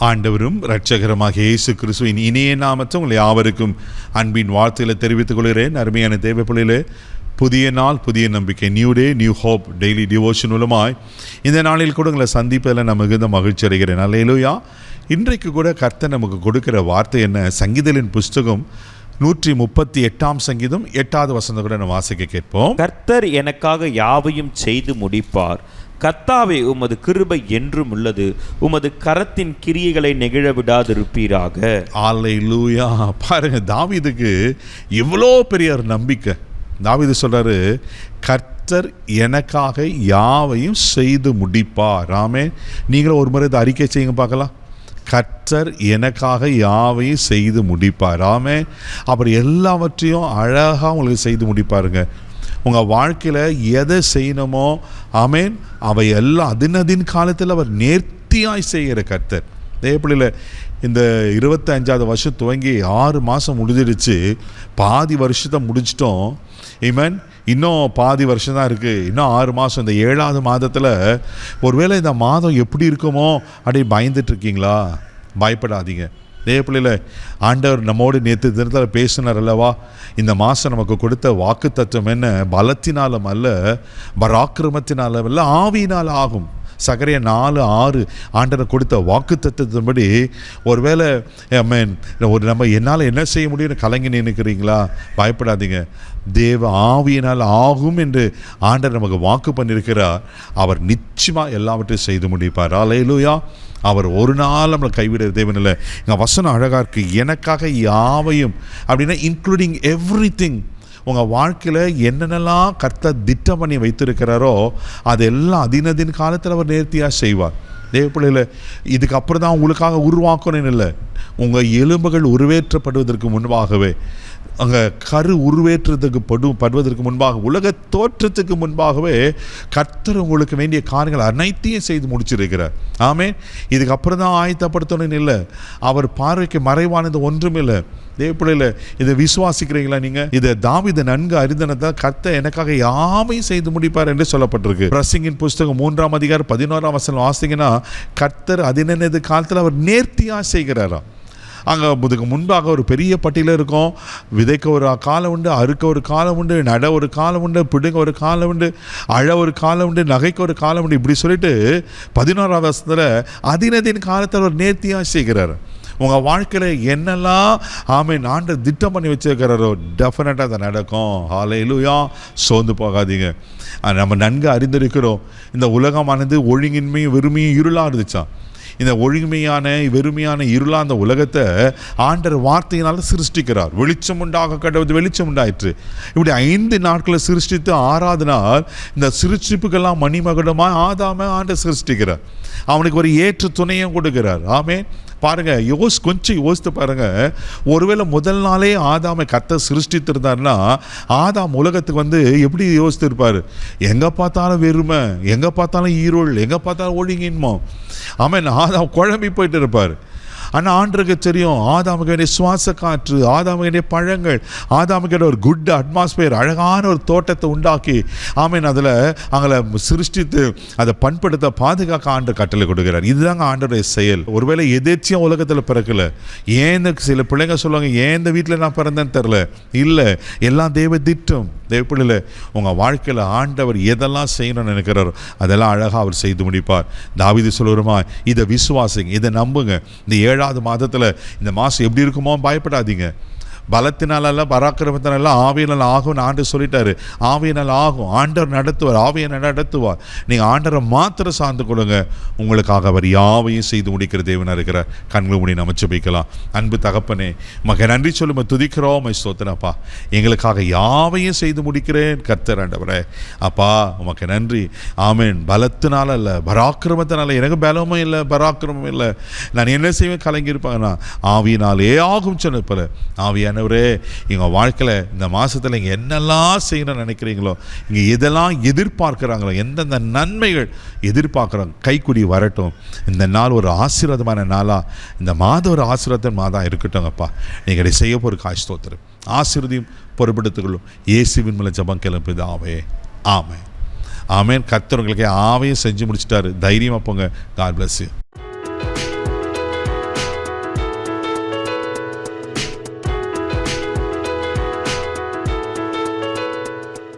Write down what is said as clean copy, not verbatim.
ஆண்டவரும் இரட்சகருமாகிய இயேசு கிறிஸ்துவின் இனிய நாமத்தை உங்களை யாவருக்கும் அன்பின் வார்த்தைகளை தெரிவித்துக் கொள்கிறேன். அருமையான தேவ பிள்ளைகளே, புதிய நாள், புதிய நம்பிக்கை, new day, new hope daily devotion மூலமாய் இந்த நாளில் கூட உங்களை சந்திப்பதில் நான் மிகுந்த மகிழ்ச்சி அடைகிறேன். அல்லேலூயா. இன்றைக்கு கூட கர்த்தர் நமக்கு கொடுக்கிற வார்த்தை என்ன? சங்கீதங்களின் புஸ்தகம் 138 சங்கீதம் 8வது வசனம் கூட நம்ம வாசிக்க கேட்போம். கர்த்தர் எனக்காக யாவையும் செய்து முடிப்பார். கர்த்தாவே, உமது கிருபை என்றும் உள்ளது. உமது கரத்தின் கிரியைகளை நெகிழ விடாதிருப்பீராக. அல்லேலூயா. பாருங்க, தாவீதுக்கு இவ்வளோ பெரிய ஒரு நம்பிக்கை. தாவீது சொல்றாரு, கர்த்தர் எனக்காக யாவையும் செய்து முடிப்பார். ஆமென். நீங்களும் ஒரு முறை இதை அறிக்கை செய்யுங்க பார்க்கலாம். கர்த்தர் எனக்காக யாவையும் செய்து முடிப்பார். ஆமென். அப்புறம் எல்லாவற்றையும் அழகாக உங்களுக்கு செய்து முடிப்பாருங்க. உங்கள் வாழ்க்கையில் எதை செய்யணுமோ, ஆமென், அவை எல்லாம் அதின் காலத்தில் அவர் நேர்த்தியாய் செய்கிற கர்த்தர். தேவப்பிள்ளையில் இந்த 25வது வருஷம் துவங்கி 6 மாதம் முடிஞ்சிடுச்சு. பாதி வருஷத்தை முடிச்சிட்டோம். ஆமென். இன்னும் பாதி வருஷம் தான் இருக்குது. இன்னும் 6 மாதம். இந்த 7வது மாதத்தில் ஒருவேளை இந்த மாதம் எப்படி இருக்குமோ அப்படி பயந்துட்டுருக்கீங்களா? பயப்படாதீங்க. தேவப்பிள்ளையில் ஆண்டவர் நம்மோடு நேற்று தினத்தில் பேசினார் அல்லவா? இந்த மாதம் நமக்கு கொடுத்த வாக்கு தத்துவம் என்ன? பலத்தினாலும் அல்ல, பராக்கிரமத்தினாலும் அல்ல, ஆவியினால் ஆகும். சகரியா 4:6 ஆண்டவர் கொடுத்த வாக்கு தத்துவத்தின்படி ஒருவேளை நம்ம என்னால் என்ன செய்ய முடியும்னு கலங்கி நினைக்கிறீங்களா? பயப்படாதீங்க. தேவ ஆவியினால் ஆகும் என்று ஆண்டவர் நமக்கு வாக்கு பண்ணியிருக்கிறார். அவர் நிச்சயமாக எல்லாவற்றையும் செய்து முடிப்பார். அல்லேலூயா. அவர் ஒரு நாள் நம்மளை கைவிட தேவன் இல்லை. எங்கள் வசனம் அழகாக இருக்குது. எனக்காக யாவையும் அப்படின்னா இன்க்ளூடிங் எவ்ரி திங். உங்கள் வாழ்க்கையில் என்னென்னலாம் கர்த்தர் திட்டம் பண்ணி வைத்திருக்கிறாரோ அதெல்லாம் அதின் காலத்தில் அவர் நேர்த்தியாக செய்வார். தேவப்பிள்ளையில் இதுக்கப்புறம் தான் உங்களுக்காக உருவாக்கணும்னு இல்லை. உங்கள் எலும்புகள் உருவேற்றப்படுவதற்கு முன்பாகவே, அங்கே கரு படுவதற்கு முன்பாக, உலக தோற்றத்துக்கு முன்பாகவே கர்த்தர் உங்களுக்கு வேண்டிய காரியங்கள் அனைத்தையும் செய்து முடிச்சிருக்கிறார். ஆமென். இதுக்கப்புறம் தான் ஆயத்தப்படுத்தணும்னு இல்லை. அவர் பார்வைக்கு மறைவானது ஒன்றும் இல்லை. தேவப்பிள்ளையில் இதை விசுவாசிக்கிறீங்களா? நீங்கள் இதை தாவீது நன்கு அறிந்தனதான் கர்த்தர் எனக்காக யாவையும் செய்து முடிப்பார் என்று சொல்லப்பட்டிருக்கு. பிரசங்கின் புஸ்தகம் 3ஆம் அதிகாரம் 11ஆம் வசனம் வாசிங்கன்னா, கர்த்தர் அதினது காலத்தில் அவர் நேர்த்தியாக செய்கிறாராம். அங்கே இதுக்கு முன்பாக ஒரு பெரிய பட்டியல் இருக்கும். விதைக்க ஒரு காலம் உண்டு, அறுக்க ஒரு காலம் உண்டு, நட ஒரு காலம் உண்டு, பிடுங்க ஒரு காலம் உண்டு, அழ ஒரு காலம் உண்டு, நகைக்க ஒரு காலம் உண்டு. இப்படி சொல்லிட்டு 11ஆம் வசனத்தில் அதினதின் காலத்தில் ஒரு நேர்த்தியாக செய்கிறார். உங்கள் வாழ்க்கையில் என்னெல்லாம் ஆமென் ஆண்டவர் திட்டம் பண்ணி வச்சிருக்கிறாரோ டெஃபினட்டாக அதை நடக்கும். ஹல்லேலூயா. சோர்ந்து போகாதீங்க. நம்ம நன்கு அறிந்திருக்கிறோம், இந்த உலகமானது ஒழுங்கின்மையும் வெறுமையும் இருளாக இருந்துச்சான். இந்த ஒழுமையான வெறுமையான இருளா அந்த உலகத்தை ஆண்டவர் வார்த்தையினால் சிருஷ்டிக்கிறார். வெளிச்சம் உண்டாக கடவுள், வெளிச்சம் உண்டாயிற்று. இப்படி 5 நாட்களை சிருஷ்டித்து 6வது நாள் இந்த சிருஷ்டிப்புக்கெல்லாம் மணிமகுடமாக ஆதாம ஆண்டவர் சிருஷ்டிக்கிறார். அவனுக்கு ஒரு ஏற்ற துணையும் கொடுக்கிறார். ஆமென். பாருங்க, கொஞ்சம் யோசித்து பாருங்க. ஒருவேளை முதல் நாளே ஆதாமை கர்த்தர் சிருஷ்டித்திருந்தாருன்னா ஆதாம் உலகத்துக்கு எப்படி யோசித்திருப்பார்? எங்கே பார்த்தாலும் வெறுமை, எங்கே பார்த்தாலும் ஈரோள், எங்கே பார்த்தாலும் ஒழுங்கின்மோ. ஆமென். ஆதாம் குழம்பி போயிட்டு இருப்பார். ஆனால் ஆண்டருக்கு தெரியும், ஆதாமுக்கு வேண்டிய சுவாச காற்று, ஆதாமுக்கு வேண்டிய பழங்கள், ஆதாமுக்கு வேண்டிய ஒரு குட் அட்மாஸ்பியர், அழகான ஒரு தோட்டத்தை உண்டாக்கி, ஆமீன், அதில் அவங்கள சிருஷ்டித்து அதை பண்படுத்த பாதுகாக்க ஆண்டவர் கட்டளை கொடுக்கிறார். இதுதாங்க ஆண்டவருடைய செயல். ஒருவேளை எதேச்சியாக உலகத்தில் பிறக்கல. ஏன் சில பிள்ளைங்க சொல்லுவாங்க, ஏன் இந்த வீட்டில் நான் பிறந்தேன்னு தெரில. இல்லை, எல்லாம் தேவ திட்டம். தேவப்பிள்ளையில் உங்கள் வாழ்க்கையில் ஆண்டவர் எதெல்லாம் செய்யணும்னு நினைக்கிறாரோ அதெல்லாம் அழகாக அவர் செய்து முடிப்பார். தாவீது சொல்லுறமா, இதை விசுவாசிங்க, இதை நம்புங்க. இந்த 7வது மாதத்தில் இந்த மாதம் எப்படி இருக்குமோ பயப்படாதீங்க. பலத்தினால பராக்கிரமத்தினால ஆவியினால் ஆகும்னு ஆண்டவர் சொல்லிட்டாரு. ஆவியினால் ஆகும். ஆண்டவர் நடத்துவார், ஆவியை நடத்துவார். நீங்கள் ஆண்டரை மாத்திரம் சார்ந்து கொள்ளுங்க. உங்களுக்காக அவர் யாவையும் செய்து முடிக்கிற தேவனாக இருக்கிறார். கண்களை மூடி நம்ம ஜெபிக்கலாம். அன்பு தகப்பனே, உமக்கு நன்றி சொல்லுமா, துதிக்கிறோம், ஸ்தோத்திரப்பா. எங்களுக்காக யாவையும் செய்து முடிக்கிறேன் கர்த்தர் ஆண்டவரே. அப்பா, உமக்கு நன்றி. ஆமென். பலத்தினால அல்ல, பராக்கிரமத்தினால. எனக்கு பலமும் இல்லை, பராக்கிரமும் இல்லை. நான் என்ன செய்வேன்? கலங்கியிருப்பாங்கன்னா ஆவியினாலே ஆகும் சொன்னப்பல. ஆவியான எங்கள் வாழ்க்கையில் இந்த மாதத்தில் நீங்கள் என்னெல்லாம் செய்யணும்னு நினைக்கிறீங்களோ, இங்கே எதெல்லாம் எதிர்பார்க்குறாங்களோ, எந்தெந்த நன்மைகள் எதிர்பார்க்குறாங்க, கைக்குடி வரட்டும். இந்த நாள் ஒரு ஆசீர்வாதமான நாளாக, இந்த மாதம் ஒரு ஆசீர்வாதமான மாதம் இருக்கட்டும்ப்பா. நீங்கள் இதை செய்ய போகிற ஸ்தோத்திரம், ஆசீர்வதியும் பொறுப்படுத்திக்கொள்ளும். இயேசுவின் மூலம் ஜெபம் கேளும் பிதாவே. ஆமென். ஆமென். கர்த்தர் உங்களுக்கு ஆவையும் செஞ்சு முடிச்சிட்டாரு. தைரியமாக போங்க. God bless you.